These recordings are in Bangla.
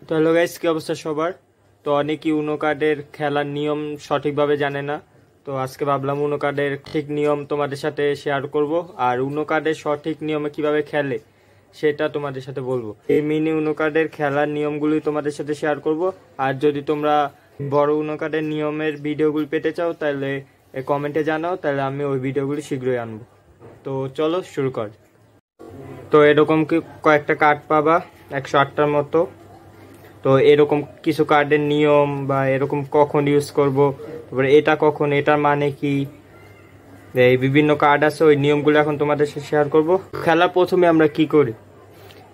তো হ্যালো গাইস, কি অবস্থা সবার? তো অনেকেই উনো কার্ডের খেলার নিয়ম সঠিকভাবে জানে না। তো আজকে ভাবলাম উনো কার্ডের ঠিক নিয়ম তোমাদের সাথে শেয়ার করব, আর উনো কার্ডের সঠিক নিয়মে কিভাবে খেলে সেটা তোমাদের সাথে বলবো। এই মিনি উনো কার্ডের খেলার নিয়মগুলি তোমাদের সাথে শেয়ার করব। আর যদি তোমরা বড় উনো কার্ডের নিয়মের ভিডিওগুলি পেতে চাও তাহলে কমেন্টে জানাও, তাহলে আমি ওই ভিডিওগুলি শীঘ্রই আনবো। তো চলো শুরু কর। তো এরকম কি কয়েকটা কার্ড পাবা, 108টার মতো। তো এরকম কিছু কার্ডের নিয়ম বা এরকম কখন ইউজ করব, তারপরে এটা কখন, এটার মানে কি, এই বিভিন্ন কার্ড আছে, ওই নিয়মগুলো এখন তোমাদের সাথে শেয়ার করব। খেলা প্রথমে আমরা কি করি,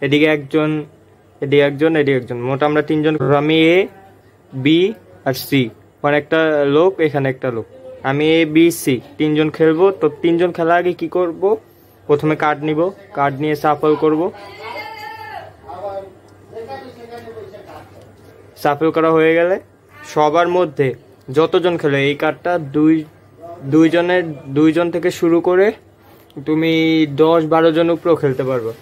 এদিকে একজন, এদিকে একজন, এদিকে একজন, মোট আমরা তিনজন। আমি এ, বি আর সি, মানে একটা লোক, এখানে একটা লোক। আমি এ, বি, সি তিনজন খেলবো। তো তিনজন খেলার আগে কি করব, প্রথমে কার্ড নিব, কার্ড নিয়ে সাফল করব। সাফল করা হয়ে গেলে সবার মধ্যে যতজন খেলে এই কার্ডটা দুইজন থেকে শুরু করে তুমি 10-12 জন উপরেও খেলতে পারবে।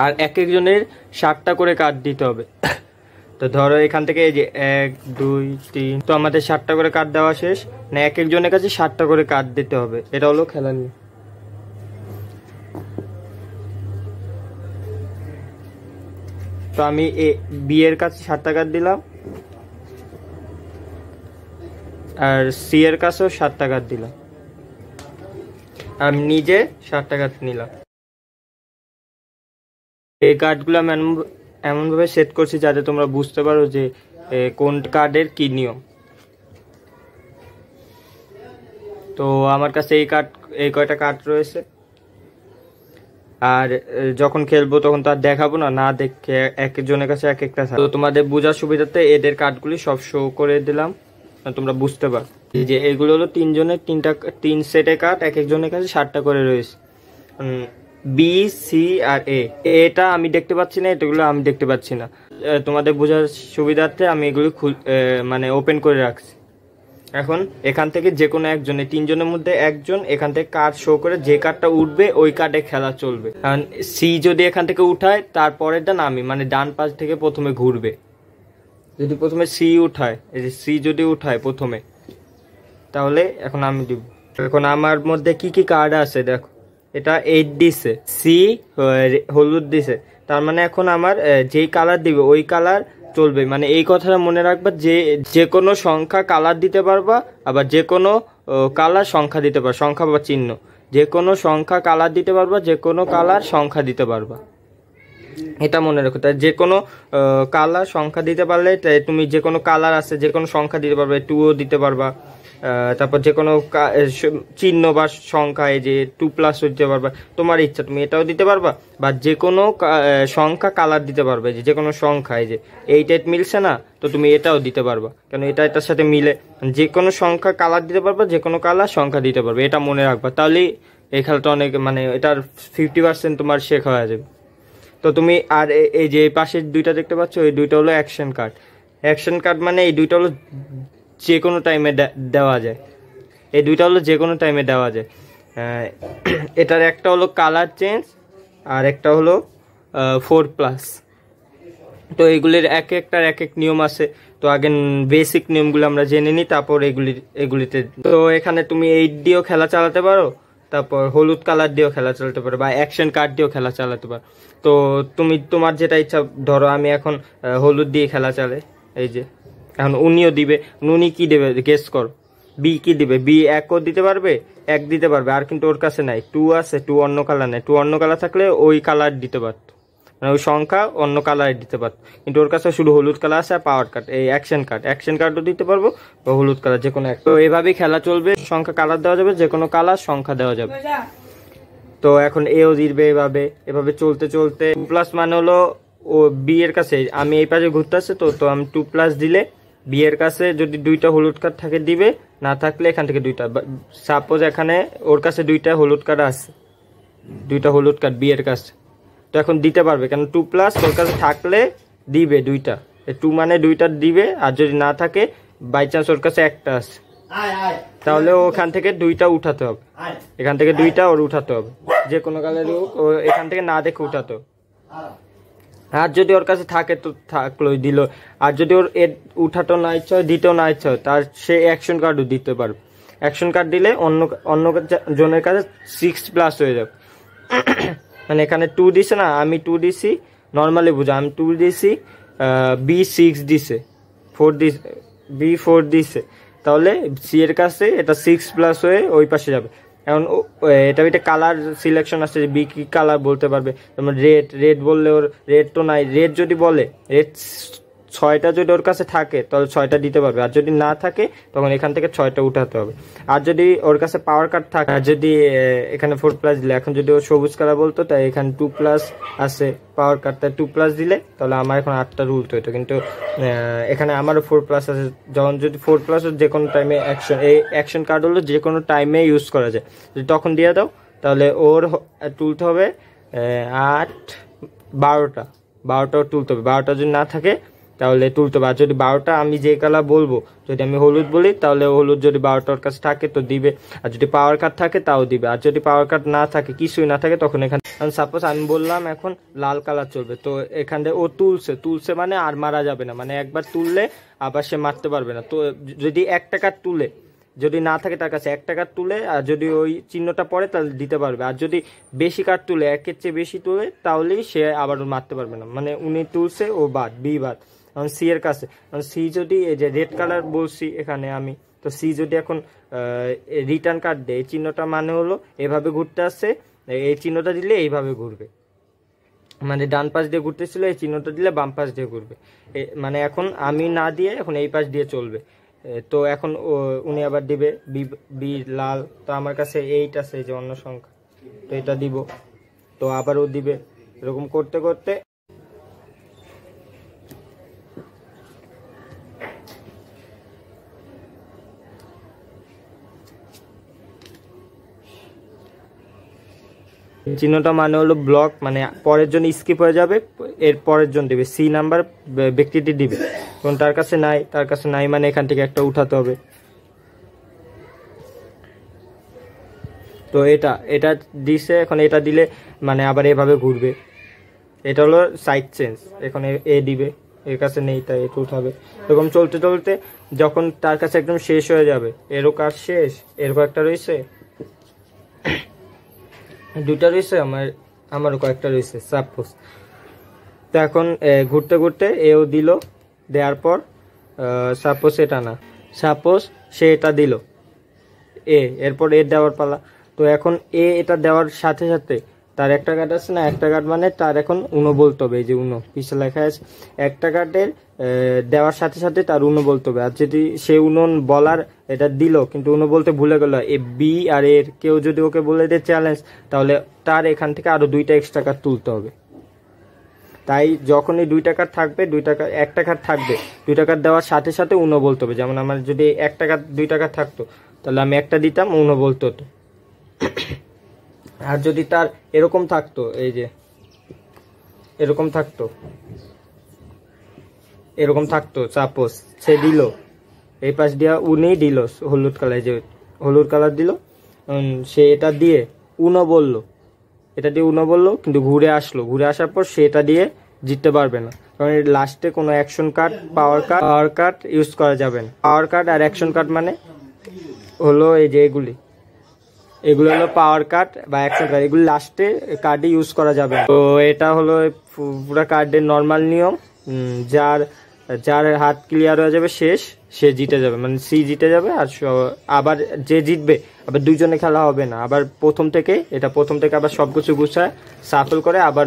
আর এক একজনের 7টা করে কার্ড দিতে হবে। তো ধরো এখান থেকে এই যে 1, 2, 3, তো আমাদের 7টা করে কার্ড দেওয়া শেষ। না, এক একজনের কাছে 7টা করে কার্ড দিতে হবে, এটা হলো খেলা নিয়ে। তো আমি বি এর কাছে 7টা কার্ড দিলাম, আর সি এর কাছেও 7টা কার্ড দিলাম, আমি নিজে 7টা কার্ড নিলাম। এই কার্ডগুলো আমি এমনভাবে সেট করছি যাতে তোমরা বুঝতে পারো যে কোন কার্ডের কি নিয়ম। তো আমার কাছে এই কয়টা কার্ড রয়েছে। আর যখন খেলবো তখন তো আর দেখাবো না, না দেখে এক একজনের কাছে এক একটা। তো তোমাদের বোঝার সুবিধাতে এদের কার্ডগুলি সব শো করে দিলাম, তোমরা বুঝতে পারো যে এগুলো হলো তিনজনের 3 সেটে কার্ড, এক একজনের কাছে 7টা করে রয়েছে। বি, সি আর এ, এটা আমি দেখতে পাচ্ছি না, এটাগুলো আমি দেখতে পাচ্ছি না। তোমাদের বোঝার সুবিধার্থে আমি এগুলি মানে ওপেন করে রাখছি। এখন এখান থেকে যে কোনো একজনের, তিনজনের মধ্যে একজন এখান থেকে কার্ড শো করে, যে কার্ডটা উঠবে ওই কার্ডে খেলা চলবে। কারণ সি যদি এখান থেকে উঠায় তারপরের ডান আমি, মানে ডান পাশ থেকে প্রথমে ঘুরবে। যদি প্রথমে সি উঠায়, এই যে সি যদি উঠায় প্রথমে, তাহলে এখন আমি দিব। এখন আমার মধ্যে কি কি কার্ড আছে দেখো, এটা 8 দিছে, সি হলুদ দিছে, তার মানে এখন আমার যেই কালার দিবে ওই কালার চলবে। মানে এই কথাটা মনে রাখবা যে কোনো সংখ্যা কালার দিতে পারবা, আবার যে কোনো কালার সংখ্যা দিতে পারবা, সংখ্যা বা চিহ্ন, যে কোনো সংখ্যা কালার দিতে পারবা, যে কোনো কালার সংখ্যা দিতে পারবা, এটা মনে রাখো। তাই যে কোনো কালার সংখ্যা দিতে পারলে তুমি যে কোনো কালার আছে যে কোনো সংখ্যা দিতে পারবে, 2ও দিতে পারবা। তারপর যে কোনো চিহ্ন বা সংখ্যা, এই যে 2+ দিতে পারবা, তোমার ইচ্ছা, তুমি এটাও দিতে পারবা। বা যে কোনো সংখ্যা কালার দিতে পারবে, যে কোনো সংখ্যা, এই যে 8 মিলছে না, তো তুমি এটাও দিতে পারবা, কেন এটার সাথে মিলে। যে কোনো সংখ্যা কালার দিতে পারবা, যে কোনো কালার সংখ্যা দিতে পারবে, এটা মনে রাখবা। তাহলেই এই খেলাটা অনেক, মানে এটার 50% তোমার শেখা হয়ে যাবে। তো তুমি আর এই যে পাশের দুইটা দেখতে পাচ্ছ, এই দুইটা হলো অ্যাকশন কার্ড। অ্যাকশন কার্ড মানে এই দুইটা হলো যে কোনো টাইমে দেওয়া যায়, এই দুইটা হলো যে কোনো টাইমে দেওয়া যায়। এটার একটা হলো কালার চেঞ্জ, আর একটা হলো 4+। তো এগুলির এক একটার এক এক নিয়ম আছে। তো আগে বেসিক নিয়মগুলো আমরা জেনে নিই, তারপর এগুলিতে। তো এখানে তুমি 8 দিয়েও খেলা চালাতে পারো, তারপর হলুদ কালার দিয়েও খেলা চালাতে পারো, বা অ্যাকশন কার্ড দিয়েও খেলা চালাতে পারো। তো তোমার যেটা ইচ্ছা, ধরো আমি এখন হলুদ দিয়ে খেলা চালে, এই যে এখন উনিও দিবে, উনি কি দেবে গেস করো, বি কি দিবে। বি 1ও দিতে পারবে, 1 দিতে পারবে, আর কিন্তু ওর কাছে নাই 2 আছে, 2 অন্য কালার নাই, 2 অন্য কালার থাকলে ওই কালার দিতে পারতো, মানে ওই সংখ্যা অন্য কালার দিতে পারতো, কিন্তু ওর কাছে শুধু হলুদ কালার আছে আর পাওয়ার কার্ড, এই অ্যাকশন কার্ডও দিতে পারবো, বা হলুদ কালার যে কোনো একটা। তো এভাবেই খেলা চলবে, সংখ্যা কালার দেওয়া যাবে, যে কোনো কালার সংখ্যা দেওয়া যাবে। তো এখন এও দিবে, এভাবে চলতে চলতে 2+ মানে হলো ও বি এর কাছে, আমি এই পাশে ঘুরতে আসছে, তো আমি 2+ দিলে বি এর কাছে যদি 2টা হলুদ কার্ড থাকে দিবে, না থাকলে এখান থেকে 2টা। সাপোজ এখানে ওর কাছে 2টা হলুদ কার্ড আছে, 2টা হলুদ কার্ড বি এর কাছে, তো এখন দিতে পারবে, কেন 2+ ওর কাছে থাকলে দিবে 2টা, 2 মানে 2টা দিবে। আর যদি না থাকে, বাই চান্স ওর কাছে একটা আছে, তাহলে ওখান থেকে 2টা উঠাতে হবে, এখান থেকে 2টা ওর উঠাতে হবে, যে কোনো কালার হোক, ও এখান থেকে না দেখে উঠাতে হবে। আর যদি ওর কাছে থাকে তো থাকলোই দিল, আর যদি ওর এড উঠাতেও না ইচ্ছা হয় দিতেও না ইচ্ছা হয় তার সে অ্যাকশন কার্ডও দিতে পারবে। অ্যাকশন কার্ড দিলে অন্য জনের কাছে 6+ হয়ে যাবে। মানে এখানে 2 দিছে না, আমি 2 দিছি, নর্মালি বুঝো আমি 2 দিছি, B6 দিছে, 4 দিছে, B4 দিছে, তাহলে সি এর কাছে এটা 6+ হয়ে ওই পাশে যাবে। এখন এটা কালার সিলেকশন আছে যে বি কি কালার বলতে পারবে, যেমন রেড বললে ওর রেড তো নাই, রেড যদি বলে রেড 6টা যদি ওর কাছে থাকে তাহলে 6টা দিতে পারবে, আর যদি না থাকে তখন এখান থেকে 6টা উঠাতে হবে। আর যদি ওর কাছে পাওয়ার কার্ড থাকে, আর যদি এখানে 4+ দিলে, এখন যদি ও সবুজ কালার বলতো তাই এখানে 2+ আছে পাওয়ার কার্ডটা 2+ দিলে তাহলে আমার এখন 8টা উল্টো হতো, কিন্তু এখানে আমারও 4+ আছে। যখন যদি 4+ যে কোনো টাইমে অ্যাকশন কার্ড হলো যে কোনো টাইমে ইউজ করা যায়, যদি তখন দিয়ে দাও তাহলে ওর তুলতে হবে 12টাও তুলতে হবে। 12টা যদি না থাকে তাহলে তুলতে হবে। আর যদি 12টা আমি যে কালার বলবো, যদি আমি হলুদ বলি তাহলে হলুদ যদি 12টার কাছে থাকে তো দিবে, আর যদি পাওয়ার কার্ড থাকে তাও দিবে। আর যদি পাওয়ার কার্ড না থাকে, কিছুই না থাকে, তখন এখানে সাপোজ আমি বললাম এখন লাল কালার চলবে, তো এখান থেকে ও তুলছে মানে আর মারা যাবে না, মানে একবার তুললে আবার সে মারতে পারবে না। তো যদি 1 টাকার তুলে, যদি না থাকে তার কাছে 1 টাকার তুলে, আর যদি ওই চিহ্নটা পড়ে তাহলে দিতে পারবে। আর যদি বেশি কার্ড তুলে, 1-এর চেয়ে বেশি তুলে, তাহলেই সে আবার মারতে পারবে না, মানে উনি তুলছে ও বাদ, বি বাদ। এখন সি এর কাছে, সি যদি এই যে রেড কালার বলছি এখানে আমি, তো সি যদি এখন রিটার্ন কার্ড দেয়, এই চিহ্নটা মানে হলো এভাবে ঘুরতে আসছে, এই চিহ্নটা দিলে এইভাবে ঘুরবে, মানে ডান পাশ দিয়ে ঘুরতেছিল, এই চিহ্নটা দিলে বাম পাশ দিয়ে ঘুরবে, মানে এখন আমি না দিয়ে এখন এই পাশ দিয়ে চলবে। তো এখন উনি আবার দিবে বি লাল, তো আমার কাছে 8 আছে, এই যে অন্য সংখ্যা, তো এটা দিব, তো আবারও দিবে, এরকম করতে করতে চিহ্নটা মানে হলো ব্লক, মানে পরের জন স্কিপ হয়ে যাবে, এর পরের জন দিবে, সি নাম্বার ব্যক্তিটি দিবে, কারণ তার কাছে নাই মানে এখান থেকে একটা উঠাতে হবে। তো এটা দিছে, এখন এটা দিলে মানে আবার এভাবে ঘুরবে, এটা হলো সাইড চেঞ্জ। এখন এ দিবে, এর কাছে নেই তাই এটা উঠাবে, এরকম চলতে চলতে যখন তার কাছে একদম শেষ হয়ে যাবে, এরও কাজ শেষ, এরকম একটা রয়েছে, 2টা রয়েছে, আমারও কয়েকটা রয়েছে সাপোজ। তো এখন ঘুরতে ঘুরতে এও দিল, দেওয়ার পর সাপোজ এটা না, সাপোজ সে এটা দিল এরপর দেওয়ার পালা। তো এখন এটা দেওয়ার সাথে সাথে তার একটা কার্ড আছে না, একটা কার্ড মানে তার এখন উনো বলতে হবে, এই যে উনো পিছে লেখা আছে, একটা কার্ডের দেওয়ার সাথে সাথে তার উনো বলতে হবে। আর যদি সে উনো বলার এটা দিল কিন্তু উনো বলতে ভুলে গেল, এ বি আর এর কেউ যদি ওকে বলে দেয় চ্যালেঞ্জ, তাহলে তার এখান থেকে আরো 2টা এক্সট্রা কার্ড তুলতে হবে। তাই যখনই 2টা কার্ড থাকবে, 1টা কার্ড থাকবে, 2টা কার্ড দেওয়ার সাথে সাথে উনো বলতে হবে। যেমন আমার যদি 1টা কার্ড 2টা কার্ড থাকতো তাহলে আমি একটা দিতাম, উনো বলতে হতো। আর যদি তার এরকম থাকতো, এই যে এরকম থাকতো সাপোজ সে দিল, এই পাশ দিয়া উনি দিল হলুদ কালার, যে হলুদ কালার দিল, সে এটা দিয়ে উনো বললো, কিন্তু ঘুরে আসার পর সে এটা দিয়ে জিততে পারবে না, কারণ লাস্টে কোনো action card power card use করা যাবে না। পাওয়ার কার্ড আর অ্যাকশন কার্ড মানে হলো এই যে এগুলো হলো পাওয়ার কার্ড বা অ্যাকশন কার্ড, এগুলো লাস্টে কার্ডে ইউজ করা যাবে। তো এটা হলো পুরো কার্ডের নর্মাল নিয়ম। যার হাত ক্লিয়ার হয়ে যাবে সে জিতে যাবে, মানে সি জিতে যাবে। আর আবার যে জিতবে আবার 2জনে খেলা হবে না, আবার প্রথম থেকে আবার সবকিছু গুছায় সাফল করে আবার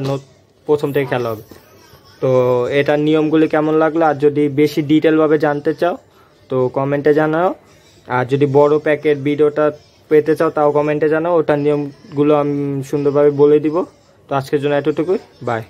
প্রথম থেকে খেলা হবে। তো এটার নিয়মগুলি কেমন লাগলো, আর যদি বেশি ডিটেলভাবে জানতে চাও তো কমেন্টে জানাও, আর যদি বড় প্যাকের ভিডিওটা পেতে চাও তাও কমেন্টে জানাও, ওটার নিয়মগুলো আমি সুন্দরভাবে বলে দিব। তো আজকের জন্য এতটুকুই, বাই।